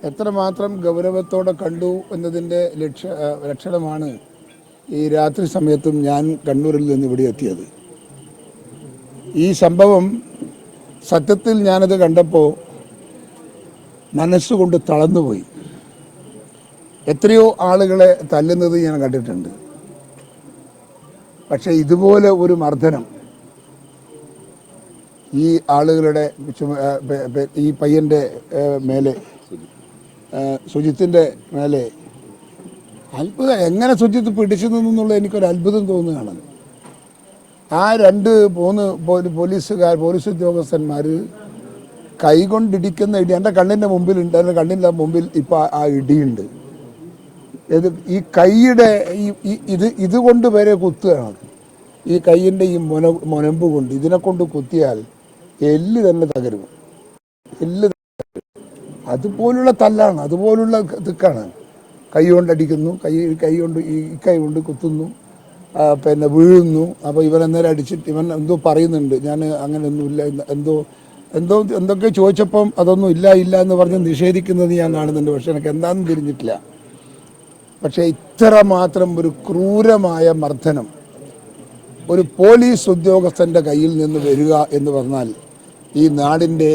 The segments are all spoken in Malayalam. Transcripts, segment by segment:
എത്രമാത്രം ഗൗരവത്തോടെ കണ്ടു എന്നതിൻ്റെ ലക്ഷണമാണ് ഈ രാത്രി സമയത്തും ഞാൻ കണ്ണൂരിൽ നിന്ന് ഇവിടെ എത്തിയത്. ഈ സംഭവം സത്യത്തിൽ ഞാനത് കണ്ടപ്പോൾ മനസ്സുകൊണ്ട് തളർന്നുപോയി. എത്രയോ ആളുകളെ തല്ലുന്നത് ഞാൻ കണ്ടിട്ടുണ്ട്. പക്ഷേ ഇതുപോലെ ഒരു മർദ്ദനം ഈ ആളുകളുടെ ഈ പയ്യൻ്റെ മേലെ, സുജിത്തിൻ്റെ മേലെ അത്ഭുതം. എങ്ങനെ സുജിത്ത് പിടിച്ചു നിന്നുള്ള എനിക്കൊരു അത്ഭുതം തോന്നുകയാണ്. ആ പോലീസ് ഉദ്യോഗസ്ഥന്മാർ കൈകൊണ്ടിടിക്കുന്ന ഇടി എൻ്റെ കണ്ണിൻ്റെ മുമ്പിലുണ്ട്. എൻ്റെ കണ്ണിൻ്റെ മുമ്പിൽ ഇപ്പോൾ ആ ഇടിയുണ്ട്. ഈ കൈയുടെ ഇതുകൊണ്ട് വരെ കുത്തുകയാണ്. ഈ കൈയിൻ്റെ ഈ മുനമ്പ് കൊണ്ട് ഇതിനെക്കൊണ്ട് കുത്തിയാൽ എല്ല് തന്നെ തകരും. അതുപോലുള്ള തല്ലാണ്, അതുപോലുള്ള ഇതൊക്കെയാണ്. കൈ കൊണ്ടടിക്കുന്നു, കൈ കൊണ്ട് കുത്തുന്നു, പിന്നെ വീഴുന്നു. അപ്പോൾ ഇവനന്നേരം അടിച്ചിട്ട് ഇവൻ എന്തോ പറയുന്നുണ്ട്, ഞാൻ അങ്ങനെയൊന്നുമില്ല, എന്തൊക്കെ ചോദിച്ചപ്പം അതൊന്നും ഇല്ല എന്ന് പറഞ്ഞ് നിഷേധിക്കുന്നത് ഞാൻ കാണുന്നുണ്ട്. പക്ഷെ എനിക്ക് എന്താണെന്ന് തിരിഞ്ഞിട്ടില്ല. പക്ഷേ ഇത്ര മാത്രം ഒരു ക്രൂരമായ മർദ്ദനം ഒരു പോലീസ് ഉദ്യോഗസ്ഥൻ്റെ കയ്യിൽ നിന്ന് വരിക എന്ന് പറഞ്ഞാൽ ഈ നാടിൻ്റെ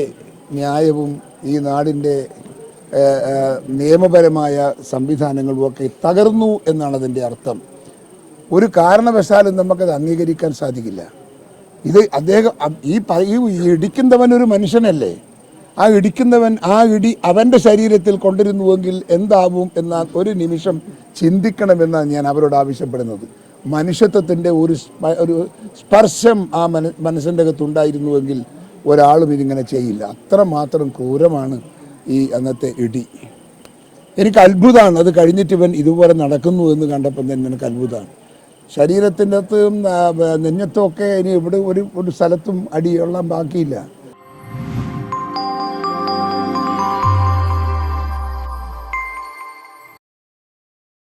ന്യായവും ഈ നാടിൻ്റെ നിയമപരമായ സംവിധാനങ്ങളും ഒക്കെ തകർന്നു എന്നാണ് അതിൻ്റെ അർത്ഥം. ഒരു കാരണവശാലും നമുക്കത് അംഗീകരിക്കാൻ സാധിക്കില്ല. ഈ ഇടിക്കുന്നവൻ ഒരു മനുഷ്യനല്ലേ? ആ ഇടിക്കുന്നവൻ ആ ഇടി അവൻ്റെ ശരീരത്തിൽ കൊണ്ടിരുന്നുവെങ്കിൽ എന്താവും എന്ന ഒരു നിമിഷം ചിന്തിക്കണമെന്നാണ് ഞാൻ അവരോട് ആവശ്യപ്പെടുന്നത്. മനുഷ്യത്വത്തിൻ്റെ ഒരു സ്പർശം ആ മനസ്സിൻ്റെ അകത്തുണ്ടായിരുന്നുവെങ്കിൽ ഒരാളും ഇതിങ്ങനെ ചെയ്യില്ല. അത്രമാത്രം ക്രൂരമാണ് ഈ അന്നത്തെ ഇടി. എനിക്ക് അത്ഭുതമാണ്. അത് കഴിഞ്ഞിട്ട് ഇവൻ ഇതുപോലെ നടക്കുന്നു എന്ന് കണ്ടപ്പോൾ തന്നെ എനിക്ക് അത്ഭുതമാണ്. ശരീരത്തിൻ്റെ അകത്തും നെഞ്ഞത്തും ഒക്കെ ഇനി ഇവിടെ ഒരു സ്ഥലത്തും അടിയൊള്ളാൻ ബാക്കിയില്ല.